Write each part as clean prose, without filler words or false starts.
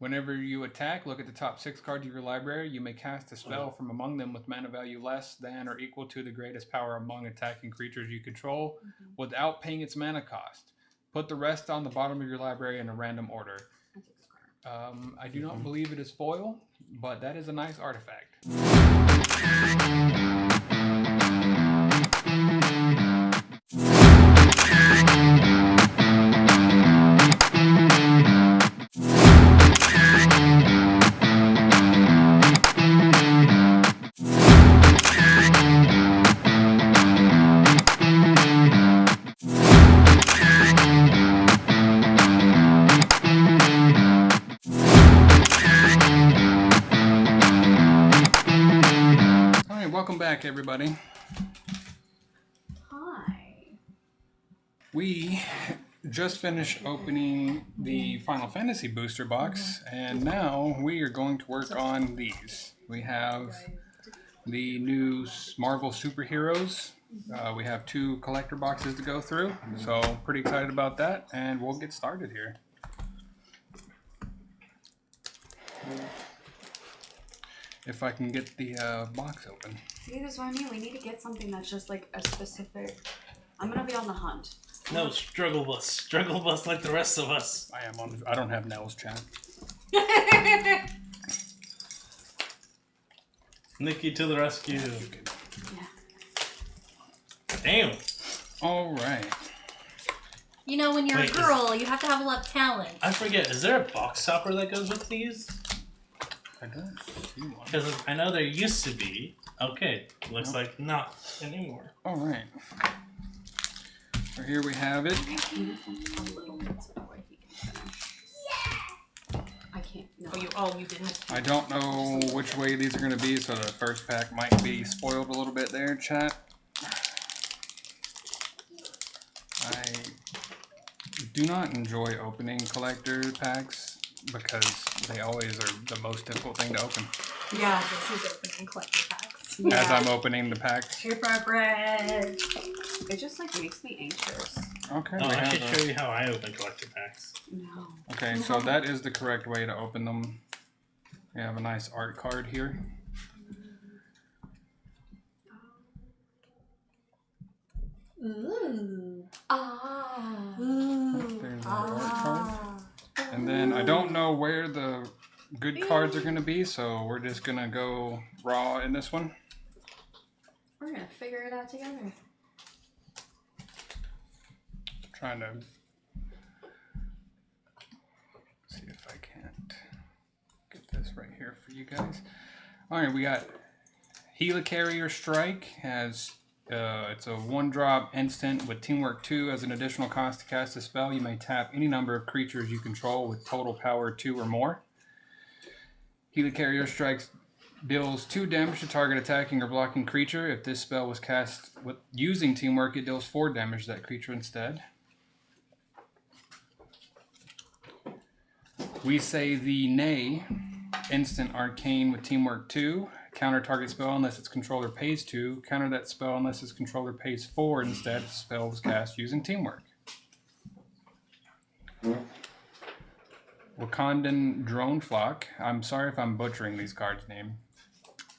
Whenever you attack, look at the top 6 cards of your library. You may cast a spell from among them with mana value less than or equal to the greatest power among attacking creatures you control without paying its mana cost. Put the rest on the bottom of your library in a random order. I do not believe it is foil, but that is a nice artifact. Welcome back, everybody. Hi. We just finished opening the Final Fantasy booster box, and now we are going to work on these. We have the new Marvel superheroes. We have 2 collector boxes to go through, so pretty excited about that, and we'll get started here. If I can get the box open. See, this is what I mean. We need to get something that's just like a specific. I'm gonna be on the hunt. No, struggle bus like the rest of us. I am on. I don't have Nell's chat. Nikki to the rescue. Yeah. Damn. All right. You know, when you're Wait, a girl, you have to have a lot of talent. I forget. Is there a box topper that goes with these? I don't see one. Because I know there used to be. Okay, looks like not anymore. All right. So here we have it. I can't. No. You didn't. I don't know which way these are going to be, so the first pack might be spoiled a little bit there, chat. I do not enjoy opening collector packs because they always are the most difficult thing to open. Yeah, this is opening collector packs. Yeah. As I'm opening the packs. Hypocrite. It just like makes me anxious. Okay. Oh, we I have should show you how I open collector packs. No. Okay, so that is the correct way to open them. We have a nice art card here. Ooh. Ah. Ooh. There's our art card. And then I don't know where the good cards are going to be, so we're just going to go raw in this one. We're gonna figure it out together. Trying to see if I can't get this right here for you guys. All right, we got Helicarrier Strike. Has it's a 1-drop instant with Teamwork 2 as an additional cost to cast a spell. You may tap any number of creatures you control with total power 2 or more. Helicarrier Strikes deals 2 damage to target attacking or blocking creature. If this spell was cast using Teamwork, it deals 4 damage to that creature instead. We say the Nay, instant arcane with Teamwork 2. Counter target spell unless its controller pays 2. Counter that spell unless its controller pays 4 instead if the spell was cast using Teamwork. Wakandan Drone Flock. I'm sorry if I'm butchering these cards' name.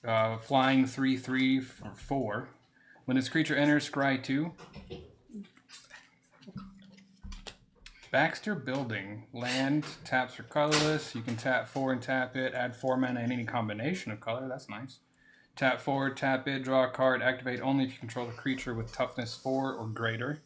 Flying 3/3 for 4. When this creature enters, scry 2. Baxter Building. Land, taps for colorless. You can tap 4 and tap it. Add 4 mana in any combination of color. That's nice. Tap 4, tap it, draw a card. Activate only if you control the creature with toughness 4 or greater.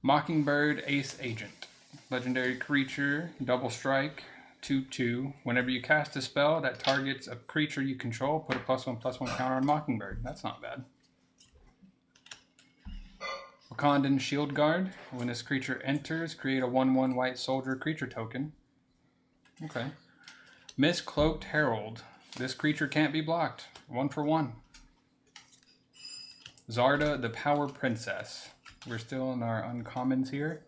Mockingbird Ace Agent. Legendary creature, double strike, 2/2. Whenever you cast a spell that targets a creature you control, put a +1/+1 counter on Mockingbird. That's not bad. Wakandan Shield Guard. When this creature enters, create a 1/1 white soldier creature token. Okay. Mist-Cloaked Herald. This creature can't be blocked. 1 for 1. Zarda the Power Princess. We're still in our uncommons here.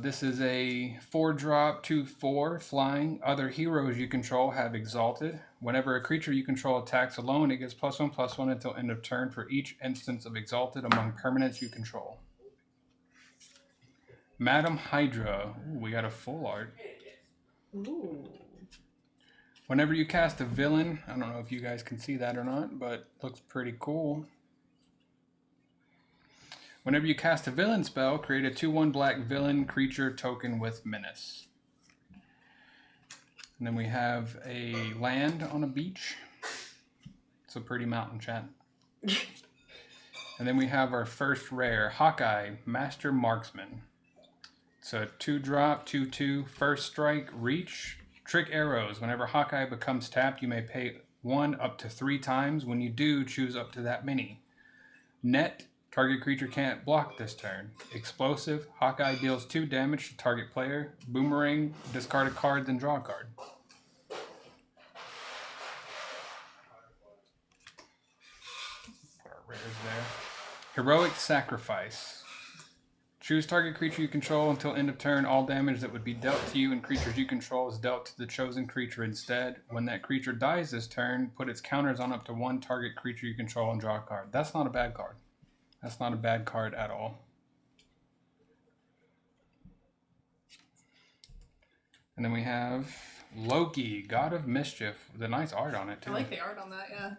This is a 4-drop, 2/4, flying. Other heroes you control have Exalted. Whenever a creature you control attacks alone, it gets +1/+1 until end of turn for each instance of Exalted among permanents you control. Madam Hydra. Ooh, we got a full art. Ooh. Whenever you cast a villain, I don't know if you guys can see that or not, but looks pretty cool. Whenever you cast a villain spell, create a 2/1 black villain creature token with menace. And then we have a land on a beach. It's a pretty mountain, chat. And then we have our first rare, Hawkeye, Master Marksman. It's a 2-drop, 2/2, first strike, reach, trick arrows. Whenever Hawkeye becomes tapped, you may pay 1 up to 3 times. When you do, choose up to that many. Net, target creature can't block this turn. Explosive, Hawkeye deals 2 damage to target player. Boomerang, discard a card, then draw a card. Put our rares there. Heroic Sacrifice. Choose target creature you control until end of turn. All damage that would be dealt to you and creatures you control is dealt to the chosen creature instead. When that creature dies this turn, put its counters on up to 1 target creature you control and draw a card. That's not a bad card. That's not a bad card at all. And then we have Loki, God of Mischief, with a nice art on it too. I like the art on that, yeah.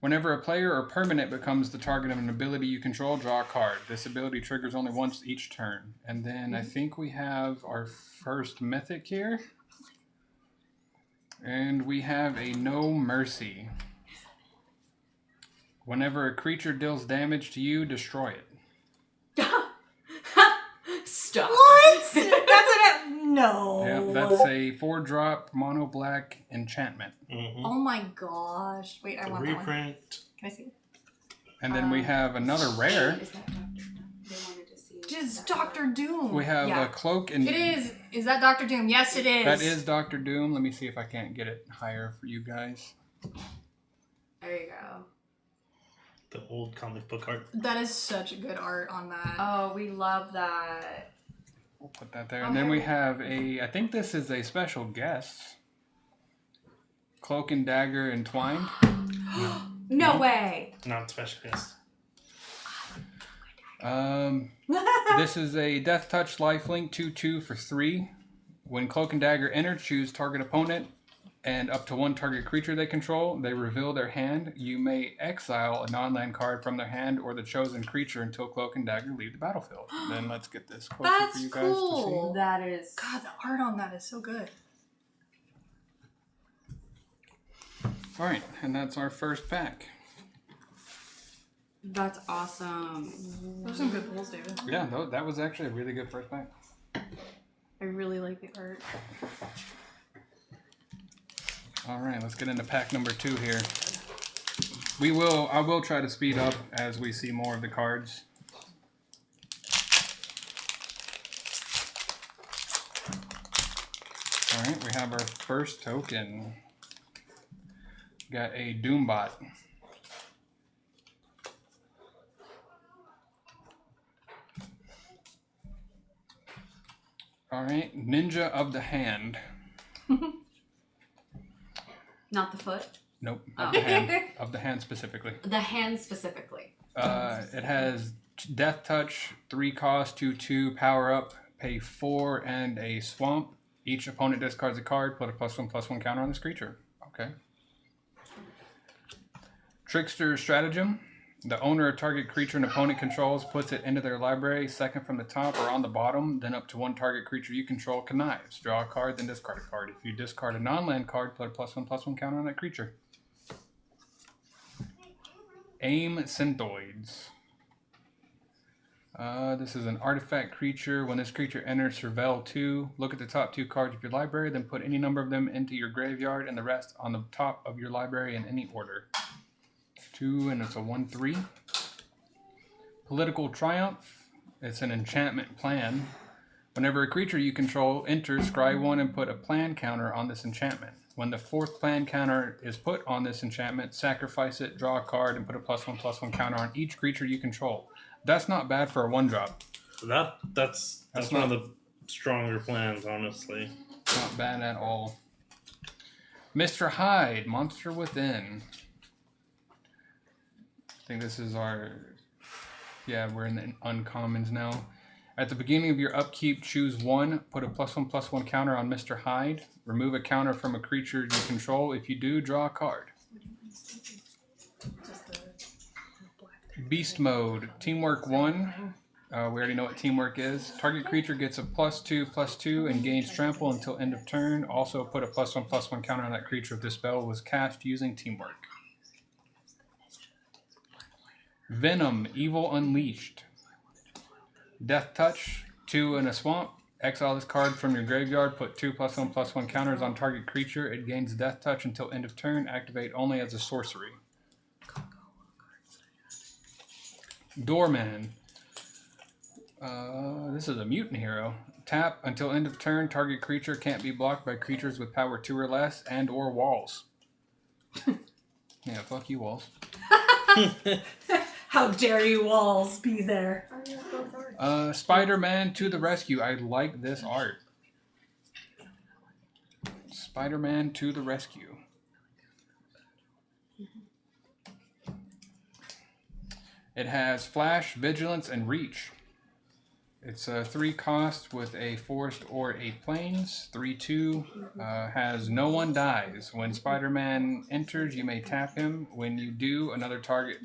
Whenever a player or permanent becomes the target of an ability you control, draw a card. This ability triggers only once each turn. And then I think we have our first mythic here. And we have a No Mercy. Whenever a creature deals damage to you, destroy it. Stop. What? That's no. Yeah, that's a 4-drop mono black enchantment. Mm-hmm. Oh my gosh. Wait, I The want that one. reprint. Can I see? And then we have another rare. Is that Dr. Doom? They wanted to see. Just Doctor Doom. We have Yeah. a cloak and... It is. Is that Doctor Doom? Yes, it is. That is Dr. Doom. Let me see if I can't get it higher for you guys. There you go. The old comic book art. That is such good art on that. Oh, we love that. We'll put that there. And then we have a... I think this is a special guest. Cloak and Dagger entwined. No way. Not special guest. This is a Death Touch lifelink 2/2 for 3. When Cloak and Dagger enter, choose target opponent and up to 1 target creature they control. They reveal their hand. You may exile a non-land card from their hand or the chosen creature until Cloak and Dagger leave the battlefield. Then let's get this closer for That's you guys to cool. see. That is. God, the art on that is so good. All right, and that's our first pack. That's awesome. Those are some good pulls, David. Yeah, that was actually a really good first pack. I really like the art. All right, let's get into pack number 2 here. I will try to speed up as we see more of the cards. All right, we have our first token. Got a Doombot. All right, Ninja of the Hand. Not the foot. Nope, Oh. of the hand. Of the hand specifically. The hand specifically. It has Death Touch, 3 cost, 2/2, power up, pay 4, and a swamp. Each opponent discards a card, put a +1/+1 counter on this creature. Okay. Trickster Stratagem. The owner of target creature an opponent controls puts it into their library, second from the top or on the bottom, then up to 1 target creature you control connives. Draw a card, then discard a card. If you discard a non-land card, put a +1/+1 counter on that creature. Aim Synthoids. This is an artifact creature. When this creature enters Surveil 2, look at the top 2 cards of your library, then put any number of them into your graveyard and the rest on the top of your library in any order. 2, and it's a 1/3. Political Triumph. It's an enchantment plan. Whenever a creature you control enters, scry 1 and put a plan counter on this enchantment. When the 4th plan counter is put on this enchantment, sacrifice it, draw a card, and put a +1/+1 counter on each creature you control. That's not bad for a 1-drop. That's one of the stronger plans, honestly. Not bad at all. Mr. Hyde, Monster Within. I think this is our Yeah, we're in the uncommons now. At the beginning of your upkeep, choose one. Put a +1/+1 counter on Mr. Hyde. Remove a counter from a creature you control. If you do, draw a card. Just the black. Beast mode. Teamwork 1. We already know what teamwork is. Target creature gets a +2/+2 and gains trample until end of turn. Also put a +1/+1 counter on that creature if the spell was cast using teamwork. Venom. Evil Unleashed. Death Touch. 2 in a swamp. Exile this card from your graveyard. Put 2 +1/+1 counters on target creature. It gains Death Touch until end of turn. Activate only as a sorcery. Doorman. This is a mutant hero. Tap until end of turn. Target creature can't be blocked by creatures with power 2 or less and/or walls. Yeah, fuck you, walls. How dare you, walls, be there? Spider-Man to the rescue. I like this art. Spider-Man to the rescue. It has Flash, Vigilance, and Reach. It's a 3 cost with a forest or a plains. 3/2 has no one dies. When Spider-Man enters, you may tap him. When you do, another target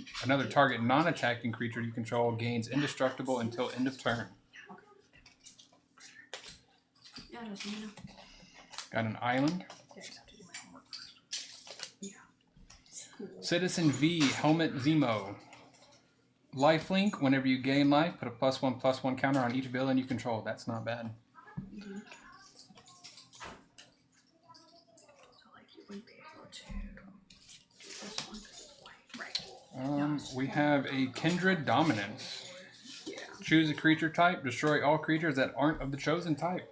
non-attacking creature you control gains indestructible until end of turn. Yeah, that's me now. Got an island. Yeah, I just have to do my homework first. Citizen V, Helmet Zemo. Lifelink, whenever you gain life, put a +1/+1 counter on each villain you control. That's not bad. So like you wouldn't be able to do this one because it's white. Right. We have a Kindred Dominance. Yeah. Choose a creature type. Destroy all creatures that aren't of the chosen type.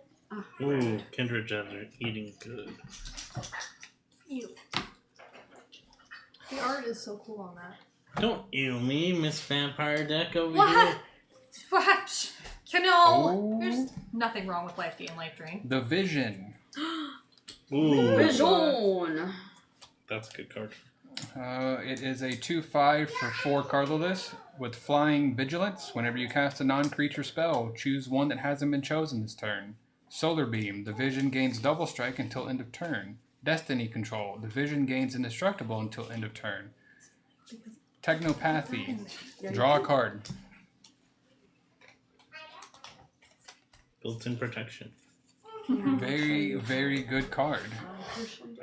Ooh, Kindred Gems are eating good. Ew. The art is so cool on that. Don't ew me, Miss Vampire Deck over here. What? What? You know, Oh. there's nothing wrong with Life Gain, Life Drain. The Vision. Ooh, Vision. that's a good card. It is a 2/5 for 4 colorless with Flying Vigilance. Whenever you cast a non-creature spell, choose one that hasn't been chosen this turn. Solar Beam. The Vision gains double strike until end of turn. Destiny Control. The Vision gains indestructible until end of turn. Technopathy. Draw a card. Built-in protection. Very, very good card.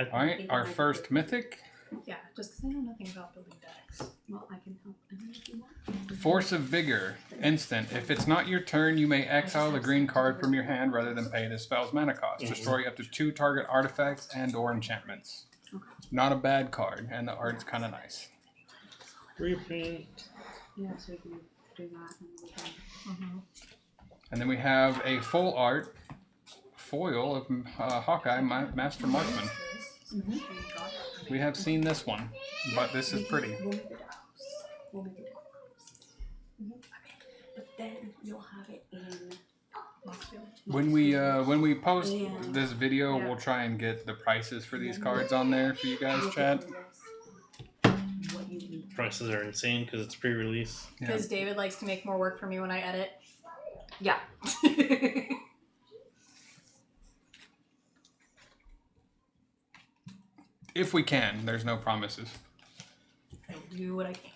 Alright, our first mythic. Yeah, just because I know nothing about building decks. Well, I can help if you want. Force of Vigor. Instant. If it's not your turn, you may exile the green card from your hand rather than pay the spell's mana cost. Destroy up to 2 target artifacts and/or enchantments. Not a bad card, and the art's kind of nice. Reprint. Yeah, so you can do that and we can. And then we have a full art foil of Hawkeye, Master Marksman. We have seen this one, but this is pretty. We'll make it a house. We'll make it a house. But then you'll have it in. When we post this video, we'll try and get the prices for these cards on there for you guys, chat. Prices are insane because it's pre-release. Because David likes to make more work for me when I edit. Yeah. If we can, there's no promises. I will do what I can.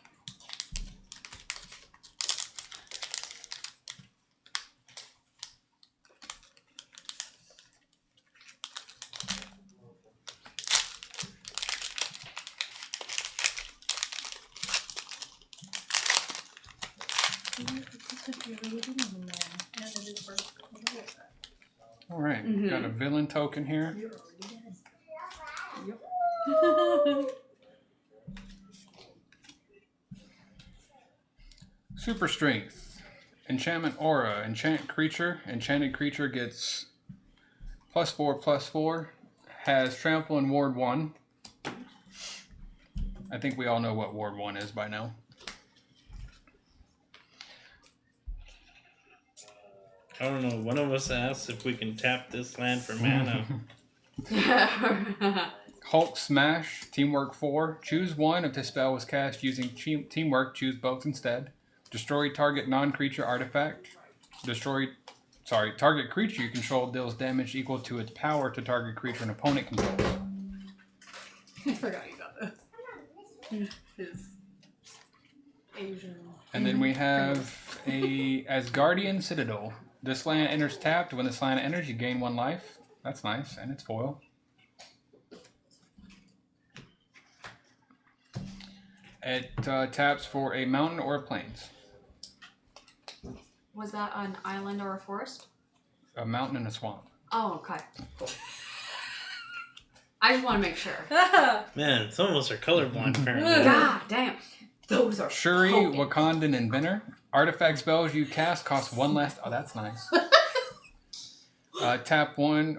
All right, got a villain token here. Super Strength. Enchantment Aura. Enchant creature. Enchanted creature gets +4/+4. Has Trample and Ward 1. I think we all know what Ward 1 is by now. I don't know. One of us asked if we can tap this land for mana. Hulk Smash. Teamwork 4. Choose one. If the spell was cast using teamwork, choose both instead. Destroy target non-creature artifact. Target creature you control deals damage equal to its power to target creature an opponent controls. I forgot you got this. His Asian. And then we have a Asgardian Citadel. This land enters tapped. When this land enters, you gain 1 life. That's nice, and it's foil. It taps for a mountain or a plains. Was that an island or a forest? A mountain and a swamp. Oh, okay. Cool. I just want to make sure. Man, some of us are colorblind apparently. God damn. Those are Shuri, potent. Wakandan Inventor. Artifact spells you cast cost 1 less. Oh, that's nice. Tap 1,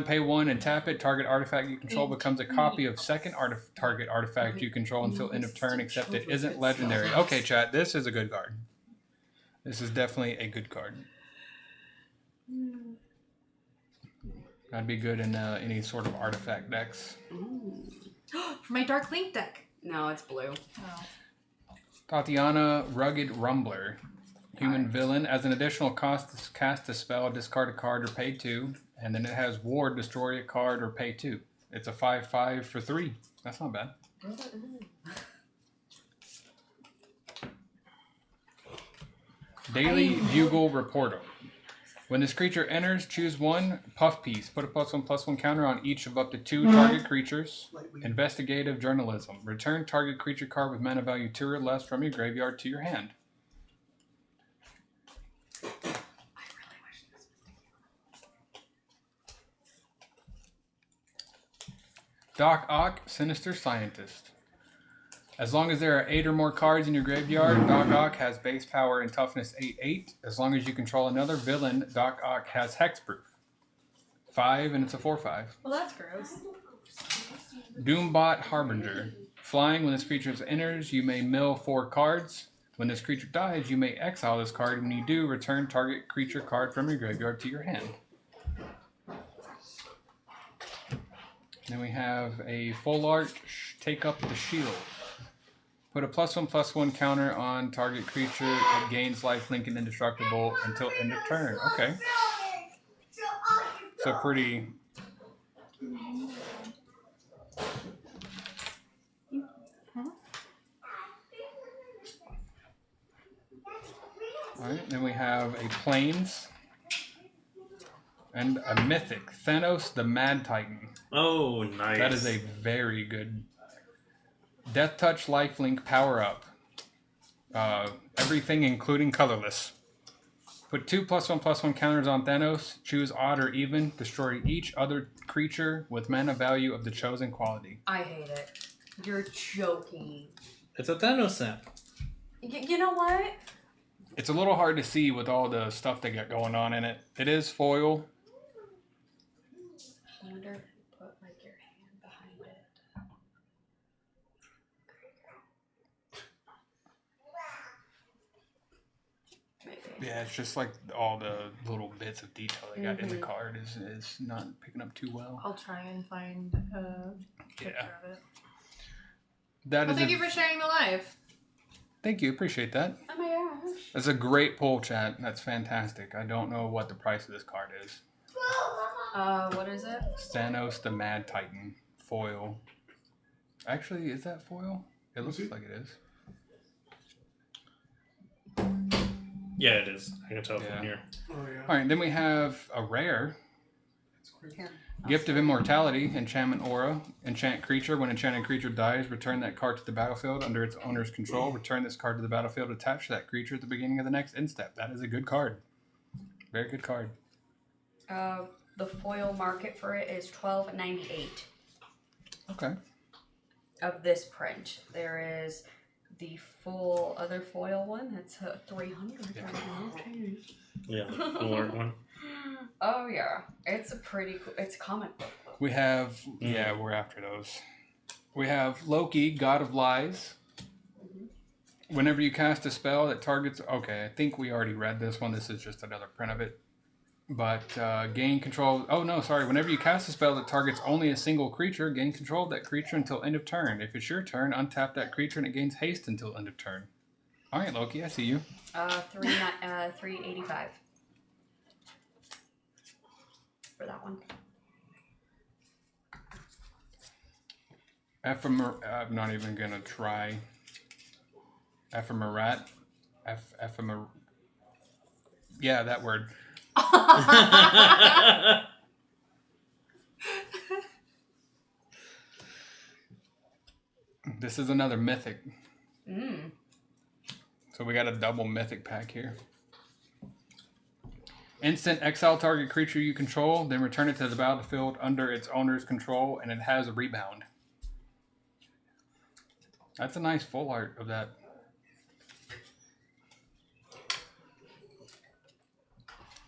pay 1 and tap it. Target artifact you control becomes a copy of second target artifact you control until end of turn, except it isn't legendary. Okay, chat, this is a good card. This is definitely a good card. That'd be good in any sort of artifact decks. For my Dark Link deck. No, it's blue. Oh. Tatiana, Rugged Rumbler. Human villain. As an additional cost, cast a spell, discard a card, or pay 2. And then it has Ward, destroy a card, or pay 2. It's a 5/5 for 3. That's not bad. Daily Bugle Reporter. When this creature enters, choose 1 puff piece. Put a +1/+1 counter on each of up to 2 target creatures. Investigative journalism. Return target creature card with mana value 2 or less from your graveyard to your hand. Doc Ock, Sinister Scientist. As long as there are 8 or more cards in your graveyard, Doc Ock has base power and toughness 8/8. As long as you control another villain, Doc Ock has hexproof. 5 and it's a 4/5. Well, that's gross. Doombot Harbinger. Flying, when this creature enters, you may mill 4 cards. When this creature dies, you may exile this card. When you do, return target creature card from your graveyard to your hand. Then we have a full art, Take Up the Shield. Put a +1/+1 counter on target creature. It gains lifelink and indestructible until end of turn. Okay. So pretty... Alright, then we have a Plains. And a Mythic. Thanos the Mad Titan. Oh, nice. That is a very good... Death Touch, Lifelink, Power Up. Everything including colorless. Put 2 +1/+1 counters on Thanos. Choose odd or even. Destroy each other creature with mana value of the chosen quality. I hate it. You're joking. It's a Thanos set. You know what? It's a little hard to see with all the stuff they got going on in it. It is foil. I wonder if you put like your hand behind it. Maybe. Yeah, it's just like all the little bits of detail they got in the card is not picking up too well. I'll try and find a picture of it. That Well, is thank you for sharing the live. Thank you, appreciate that. Oh my gosh. That's a great poll, chat. That's fantastic. I don't know what the price of this card is. What is it? Thanos the Mad Titan. Foil. Actually, is that foil? It looks like it is. Yeah, it is. I can tell Yeah. from here. Alright, then we have a rare. Here. Gift of Immortality, Enchantment Aura. Enchant creature. When enchanted creature dies, return that card to the battlefield under its owner's control. Return this card to the battlefield attached to that creature at the beginning of the next end step. That is a good card. Very good card. The foil market for it is $12.98 Okay. of this print. There is the full other foil one. That's $300. Yeah, the cooler one. Oh yeah, it's a pretty cool. It's a comic book. We have, yeah, we're after those. We have Loki, God of Lies. Whenever you cast a spell that targets, okay, I think we already read this one. This is just another print of it. But gain control, oh no, sorry. Whenever you cast a spell that targets only a single creature, gain control of that creature until end of turn. If it's your turn, untap that creature and it gains haste until end of turn. All right, Loki, I see you. 385 for that one. I'm not even gonna try. Ephemerat. Yeah, that word. This is another mythic. So we got a double mythic pack here. Instant exile target creature you control, then return it to the battlefield under its owner's control, and it has a rebound. That's a nice full art of that.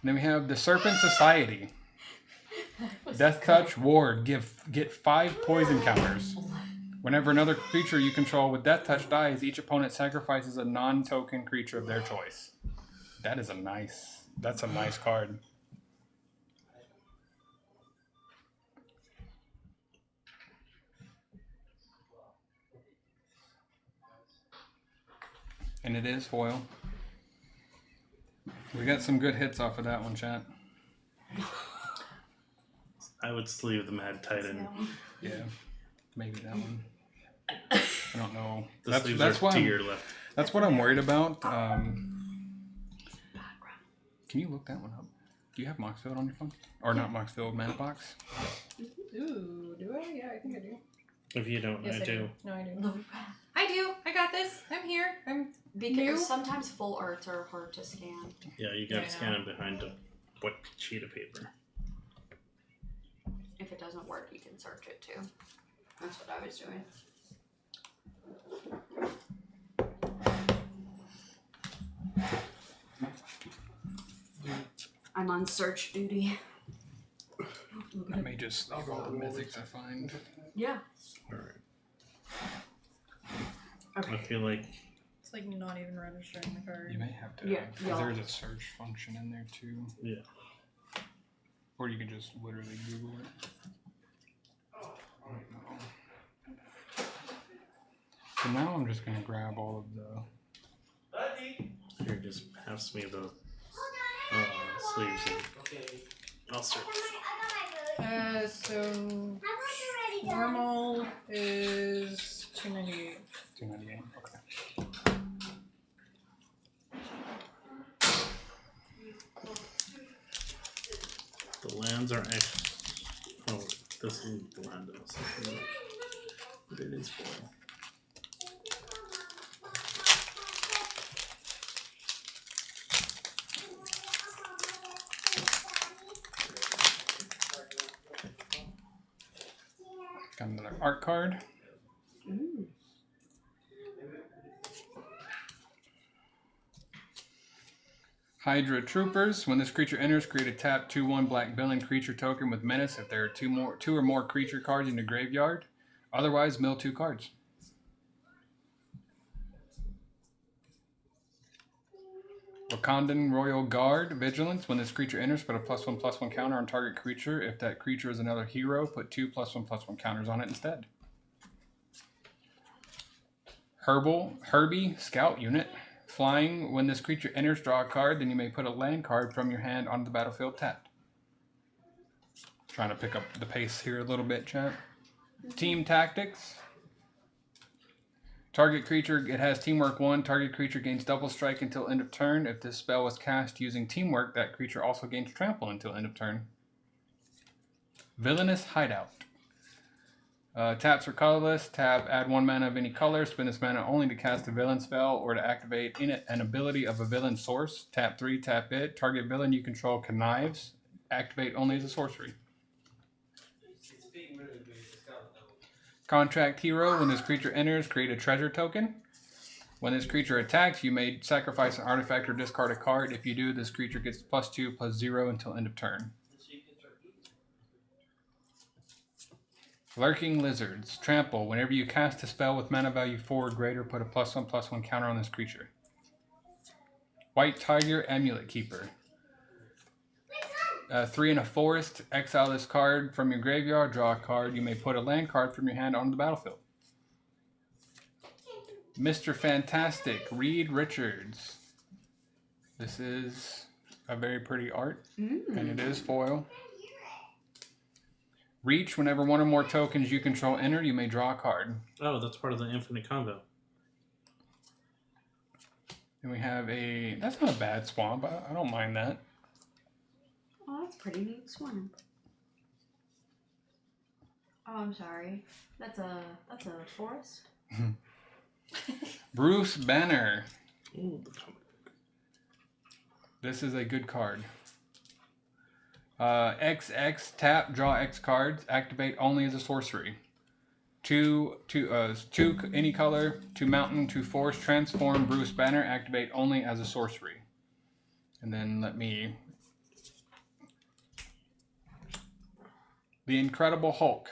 And then we have the Serpent Society. Death Touch, Ward, get 5 poison counters. Whenever another creature you control with Death Touch dies, each opponent sacrifices a non-token creature of their choice. That's a nice card. And it is foil. We got some good hits off of that one, chat. I would sleeve the Mad Titan. Yeah, maybe that one. I don't know. The sleeves are to your left. That's what I'm worried about. Can you look that one up? Do you have Moxfield on your phone? Or not Moxfield, Mana Box? Ooh, do I? Yeah, I think I do. If you don't, Yes, I do. No, I do. I do. I got this. I'm here. I'm Because new. sometimes full arts are hard to scan. Yeah, you gotta scan it behind a white sheet of paper. If it doesn't work, you can search it too. That's what I was doing. I'm on search duty. I may just leave all the mythics I find. Yeah. Alright. Okay. I feel like It's like not even registering the card. You may have to, Yeah, because there's a search function in there too. yeah. Or you can just literally Google it. I don't know. So now I'm just going to grab all of the... Here, just pass me the sleeves and I'll search. So normal is 298. 298, okay. The lands are actually. Oh, this isn't the land I was thinking of. But it is foil. Got another art card. Hydra Troopers. When this creature enters, create a tap 2/1 black villain creature token with menace if there are two or more creature cards in the graveyard. Otherwise, mill 2 cards. Wakandan Royal Guard. Vigilance. When this creature enters, put a +1/+1 counter on target creature. If that creature is another hero, put 2 +1/+1 counters on it instead. Herbie Scout Unit. Flying, when this creature enters, draw a card, then you may put a land card from your hand onto the battlefield tapped. Trying to pick up the pace here a little bit, chat. Team Tactics. Target creature, it has Teamwork 1. Target creature gains double strike until end of turn. If this spell was cast using Teamwork, that creature also gains trample until end of turn. Villainous Hideout. Taps for colorless. Tap, add 1 mana of any color. Spend this mana only to cast a villain spell or to activate an ability of a villain source. Tap 3, tap it. Target villain you control connives. Activate only as a sorcery. Contract Hero. When this creature enters, create a treasure token. When this creature attacks, you may sacrifice an artifact or discard a card. If you do, this creature gets +2/+0 until end of turn. Lurking Lizards. Trample. Whenever you cast a spell with mana value 4 or greater, put a +1/+1 counter on this creature. White Tiger Amulet Keeper. 3 in a forest. Exile this card from your graveyard. Draw a card. You may put a land card from your hand onto the battlefield. Mr. Fantastic, Reed Richards. This is a very pretty art, and it is foil. Reach, whenever one or more tokens you control enter, you may draw a card. Oh, that's part of the infinite combo. And we have a... That's not a bad swamp. I don't mind that. Oh, that's a pretty neat swamp. Oh, I'm sorry. That's a forest. Bruce Banner. Ooh, the comic book. This is a good card. XX, tap, draw X cards. Activate only as a sorcery. Two any color, 2 mountain, 2 forest. Transform Bruce Banner. Activate only as a sorcery. And then let me... The Incredible Hulk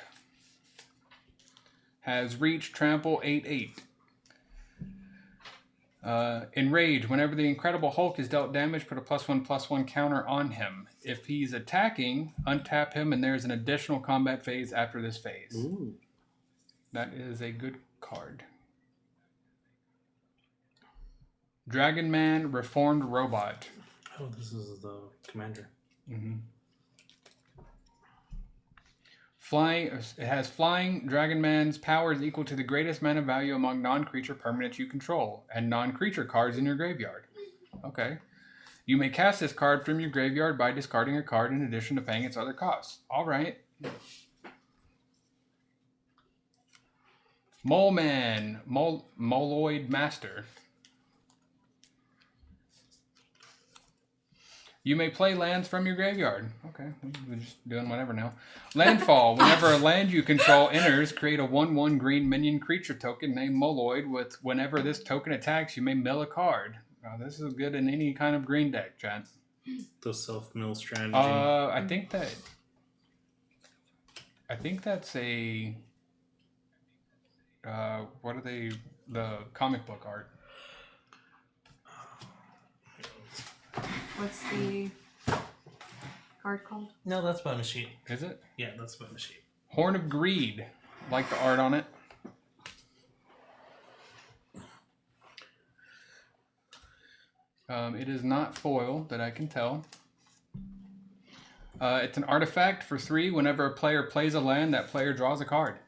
has reach, trample, 8/8. Enrage, whenever the Incredible Hulk is dealt damage, put a +1/+1 counter on him. If he's attacking, untap him, and there's an additional combat phase after this phase. Ooh. That is a good card. Dragon Man, Reformed Robot. Oh, this is the commander. Mm-hmm. Flying. It has flying. Dragon Man's power is equal to the greatest mana value among non-creature permanents you control and non-creature cards in your graveyard. Okay. You may cast this card from your graveyard by discarding a card in addition to paying its other costs. All right. Mole Man, Moloid Master. You may play lands from your graveyard. Okay, we're just doing whatever now. Landfall. Whenever a land you control enters, create a 1/1 green minion creature token named Moloid. With whenever this token attacks, you may mill a card. This is good in any kind of green deck, Chad. The self-mill strategy. I think that's a... what are they? The comic book art. What's the card called? No, that's by machine. Is it? Yeah, that's by machine. Horn of Greed. Like the art on it. It is not foil that I can tell. It's an artifact for 3. Whenever a player plays a land, that player draws a card.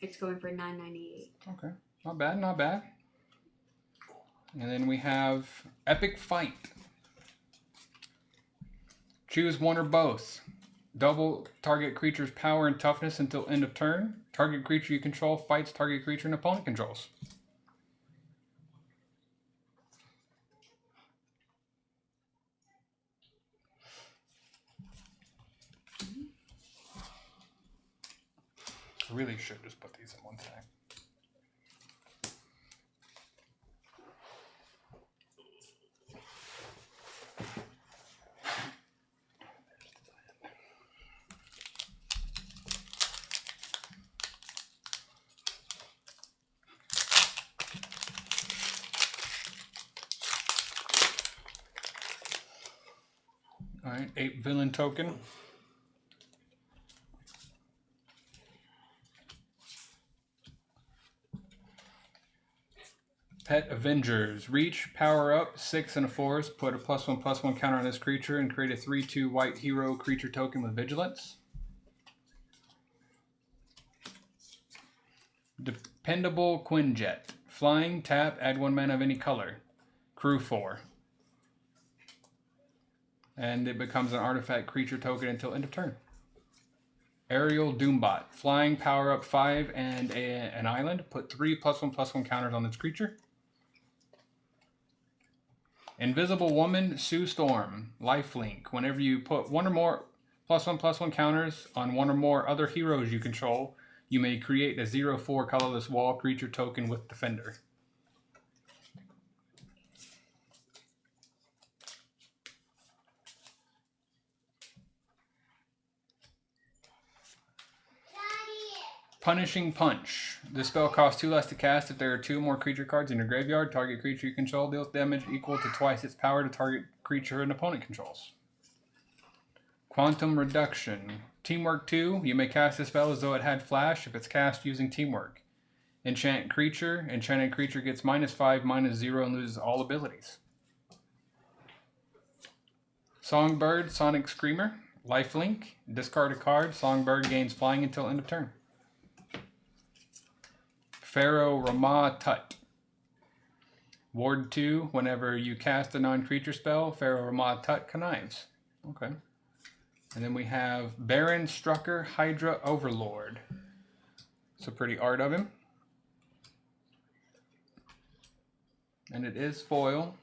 It's going for $9.98. Okay. Not bad, not bad. And then we have Epic Fight. Choose one or both. Double target creature's power and toughness until end of turn. Target creature you control fights target creature an opponent controls. I really should just put these in one thing. Alright, 8 villain token. Pet Avengers. Reach, power up, 6 and a forest. Put a +1/+1 counter on this creature and create a 3/2 white hero creature token with vigilance. Dependable Quinjet. Flying, tap, add 1 mana of any color. Crew 4. And it becomes an artifact creature token until end of turn. Aerial Doombot. Flying, power up 5 and an island. Put 3 +1/+1 counters on this creature. Invisible Woman, Sue Storm, Lifelink. Whenever you put 1 or more +1/+1 counters on 1 or more other heroes you control, you may create a 0/4 colorless wall creature token with Defender. Punishing Punch. This spell costs 2 less to cast if there are 2 more creature cards in your graveyard. Target creature you control deals damage equal to twice its power to target creature an opponent controls. Quantum Reduction. Teamwork 2. You may cast this spell as though it had flash if it's cast using Teamwork. Enchant creature. Enchanted creature gets -5, -0, and loses all abilities. Songbird, Sonic Screamer. Lifelink. Discard a card. Songbird gains flying until end of turn. Pharaoh Ramah Tut. Ward 2. Whenever you cast a non-creature spell, Pharaoh Ramah Tut connives. Okay. And then we have Baron Strucker Hydra Overlord. It's a pretty art of him. And it is foil.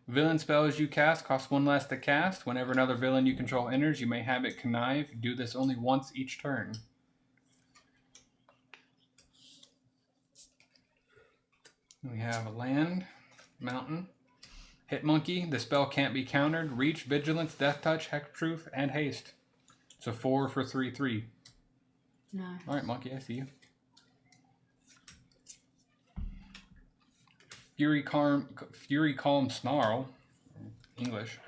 Villain spells you cast cost 1 less to cast. Whenever another villain you control enters, you may have it connive. Do this only once each turn. We have a land, mountain. Hit Monkey. The spell can't be countered. Reach, Vigilance, Death Touch, Hexproof, and Haste. It's a 4 for 3/3. No. Alright, Monkey, I see you. Fury Calm Snarl, English.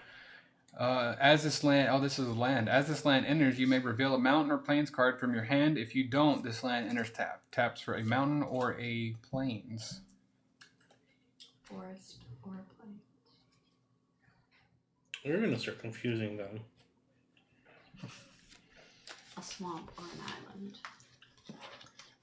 As this land, this is a land. As this land enters, you may reveal a mountain or plains card from your hand. If you don't, this land enters taps for a mountain or a plains. Forest or a plain. We're gonna start confusing them. A swamp or an island.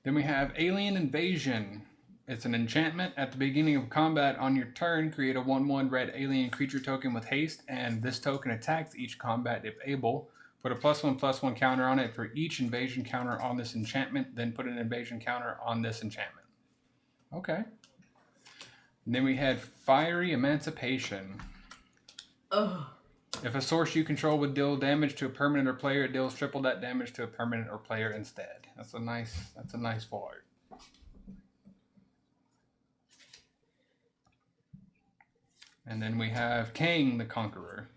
Then we have Alien Invasion. It's an enchantment. At the beginning of combat on your turn, create a 1/1 red alien creature token with haste, and this token attacks each combat if able. Put a +1/+1 counter on it for each invasion counter on this enchantment, then put an invasion counter on this enchantment. Okay. And then we had Fiery Emancipation. Ugh. If a source you control would deal damage to a permanent or player, it deals triple that damage to a permanent or player instead. That's a nice full art. And then we have Kang the Conqueror.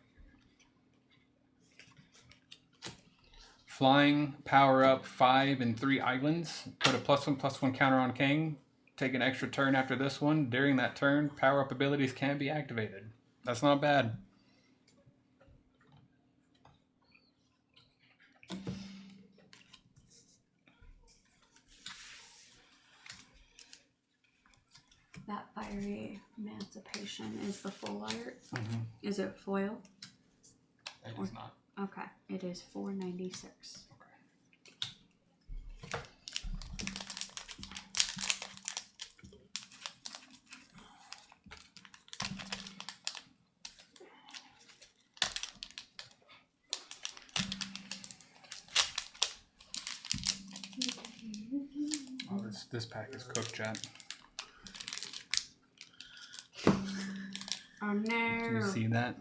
Flying, power up 5 and 3 islands. Put a +1/+1 counter on Kang. Take an extra turn after this one. During that turn, power up abilities can be activated. That's not bad. That Fiery Emancipation is the full art. Mm-hmm. Is it foil? It is not. Okay, it is $4.96. Oh, this pack is cooked, chat. Oh no! Do you see that?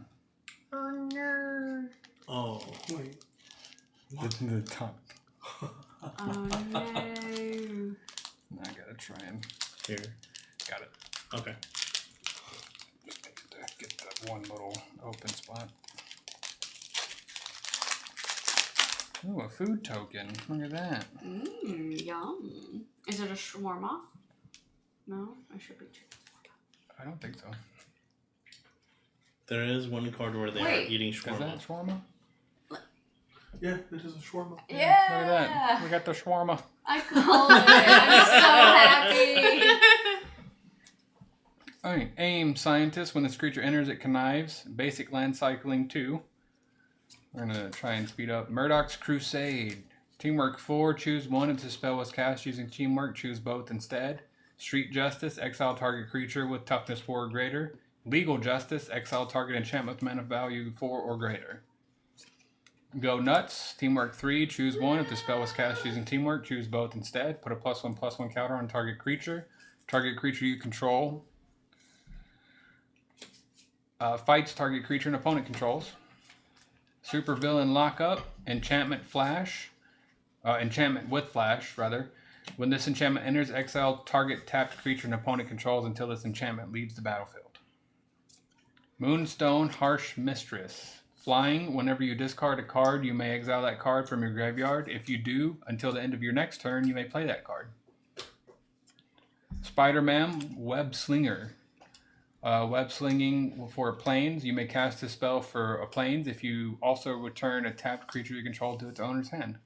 Oh no! Oh, wait. The top. Oh no! I gotta try and Here. got it. Okay. Just need to get that one little open spot. Ooh, a food token. Look at that. Yum. Is it a shawarma? No, I should be chicken. I don't think so. There is one card where they are Wait. eating Is that shawarma. shawarma? Yeah, this is a shawarma. Yeah! Look at that. We got the shawarma. I called it. I'm so happy. Alright, aim scientist. When this creature enters, it connives. Basic land cycling 2. We're gonna try and speed up. Murdoch's Crusade. Teamwork 4. Choose one. If the spell was cast using teamwork, choose both instead. Street Justice. Exile target creature with toughness 4 or greater. Legal Justice. Exile target enchantment with mana value 4 or greater. Go Nuts. Teamwork 3. Choose one. If the spell was cast using teamwork, choose both instead. Put a +1/+1 counter on target creature. Target creature you control fights target creature and opponent controls. Super Villain Lockup. Enchantment Flash. Enchantment with Flash, rather. When this enchantment enters, exile target tapped creature and opponent controls until this enchantment leaves the battlefield. Moonstone Harsh Mistress. Flying, whenever you discard a card, you may exile that card from your graveyard. If you do, until the end of your next turn, you may play that card. Spider-Man Web Slinger. Web slinging for planes. You may cast a spell for a planes if you also return a tapped creature you control to its owner's hand.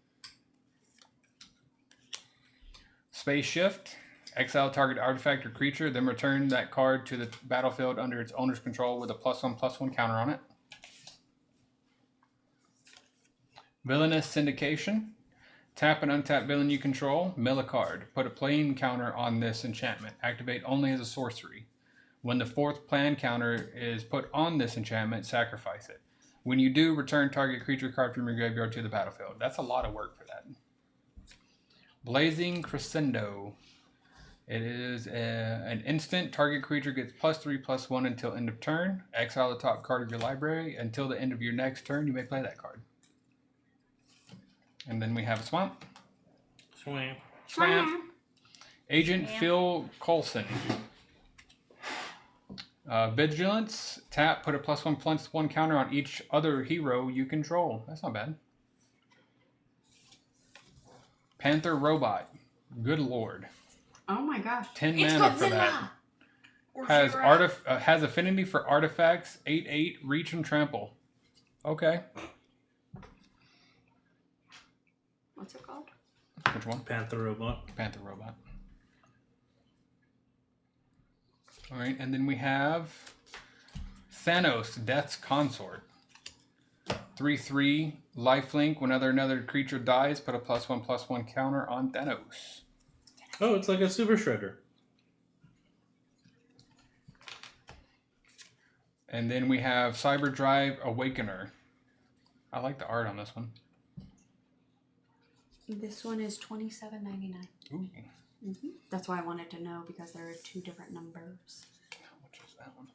Space Shift. Exile target artifact or creature, then return that card to the battlefield under its owner's control with a +1/+1 counter on it. Villainous Syndication. Tap an untapped villain you control, mill a card. Put a plane counter on this enchantment. Activate only as a sorcery. When the 4th plan counter is put on this enchantment, sacrifice it. When you do, return target creature card from your graveyard to the battlefield. That's a lot of work for that. Blazing Crescendo. It is an instant. Target creature gets +3/+1 until end of turn. Exile the top card of your library. Until the end of your next turn, you may play that card. And then we have a Swamp. Swamp. Agent Phil Coulson. Vigilance. Tap. Put a +1/+1 counter on each other hero you control. That's not bad. Panther Robot. Good lord. Oh my gosh. 10 It's mana for Godzilla! that. Has affinity for artifacts. 8/8. Reach and trample. Okay. What's it called? Which one? Panther Robot. Panther Robot. Alright, and then we have Thanos, Death's Consort. 3/3 lifelink. Whenever another creature dies, put a +1/+1 counter on Thanos. Oh, it's like a Super Shredder. And then we have Cyberdrive Awakener. I like the art on this one. This one is $27.99. Ooh, That's why I wanted to know, because there are 2 different numbers. how much is that one?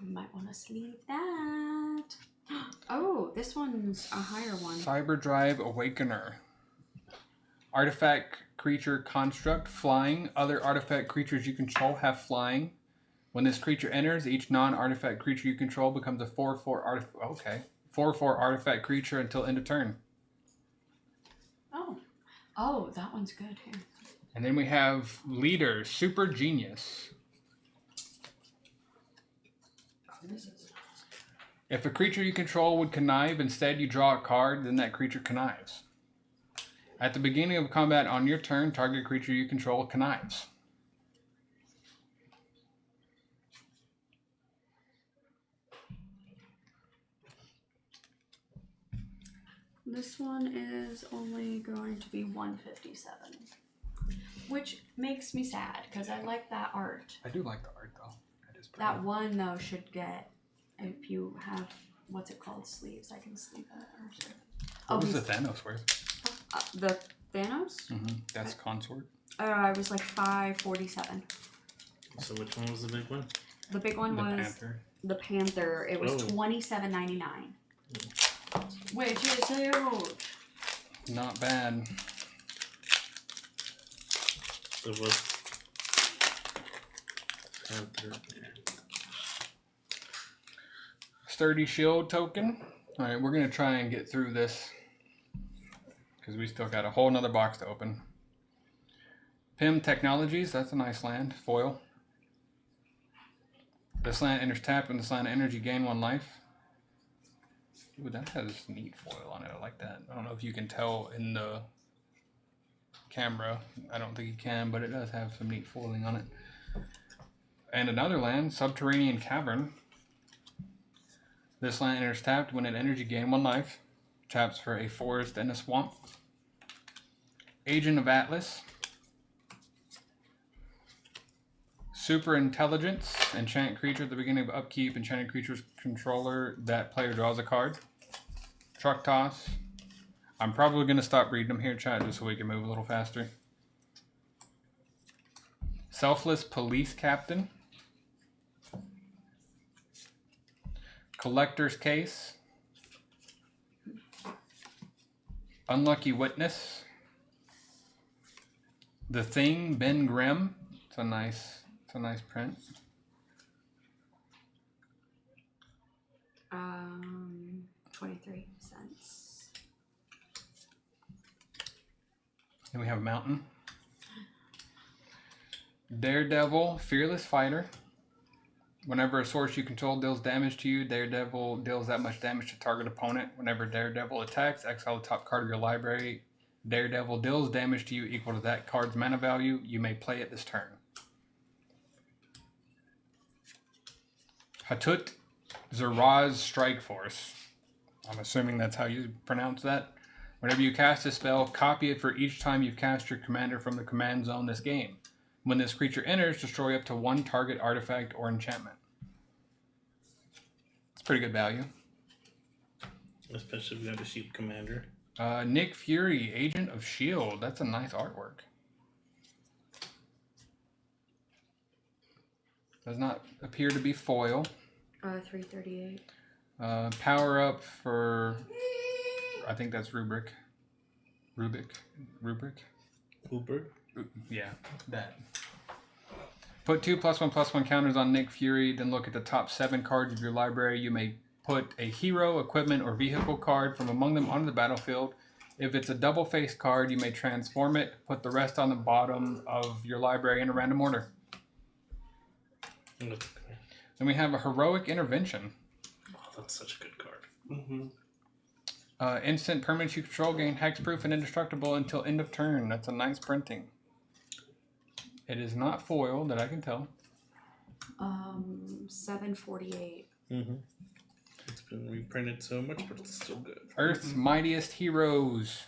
You might want to sleeve that. Oh, this one's a higher one. Cyberdrive Awakener. Artifact creature construct, flying. Other artifact creatures you control have flying. When this creature enters, each non-artifact creature you control becomes a 4/4 artifact. Okay, 4/4 artifact creature until end of turn. Oh, that one's good here. And then we have Leader, Super Genius. If a creature you control would connive, instead you draw a card, then that creature connives. At the beginning of combat on your turn, target creature you control connives. This one is only going to be $157, which makes me sad because I like that art. I do like the art though. It is pretty. That one though should get, if you have what's it called, sleeves. I can sleeve that. What was the Thanos worth? The Thanos? That's Consort. It was like $547. So which one was the big one? The big one The was Panther. the Panther. It was $27.99, which is huge. Not bad. So what's Panther? Sturdy Shield token. All right, we're gonna try and get through this because we still got a whole nother box to open. Pym Technologies, that's a nice land. Foil. This land enters tapped when this land of energy gain 1 life. Ooh, that has neat foil on it. I like that. I don't know if you can tell in the camera. I don't think you can, but it does have some neat foiling on it. And another land, Subterranean Cavern. This land enters tapped when an energy gain 1 life. Taps for a forest and a swamp. Agent of Atlas. Super Intelligence. Enchant creature at the beginning of upkeep. Enchanted creature's controller. That player draws a card. Truck Toss. I'm probably going to stop reading them here, chat, just so we can move a little faster. Selfless Police Captain. Collector's Case. Unlucky Witness. The Thing, Ben Grimm. It's a nice print. 23 cents. And we have a Mountain. Daredevil, Fearless Fighter. Whenever a source you control deals damage to you, Daredevil deals that much damage to target opponent. Whenever Daredevil attacks, exile the top card of your library Daredevil deals damage to you equal to that card's mana value. You may play it this turn. Hatut Zeraz Strike Force. I'm assuming that's how you pronounce that. Whenever you cast a spell, copy it for each time you cast your commander from the command zone this game. When this creature enters, destroy up to one target artifact or enchantment. It's pretty good value. Especially if you have a sheep commander. Nick Fury, Agent of S.H.I.E.L.D. That's a nice artwork. Does not appear to be foil. 338. Power up for, I think that's Rubric. Hooper. Yeah, that. Put 2+1/+1 counters on Nick Fury, then look at the top 7 cards of your library. You may put a hero, equipment, or vehicle card from among them onto the battlefield. If it's a double-faced card, you may transform it. Put the rest on the bottom of your library in a random order. Then we have a Heroic Intervention. Oh, that's such a good card. Mm-hmm. Instant permanents you control gain hexproof and indestructible until end of turn. That's a nice printing. It is not foil that I can tell. 748. Mm-hmm. It's been reprinted so much, but it's still good. Earth's Mightiest Heroes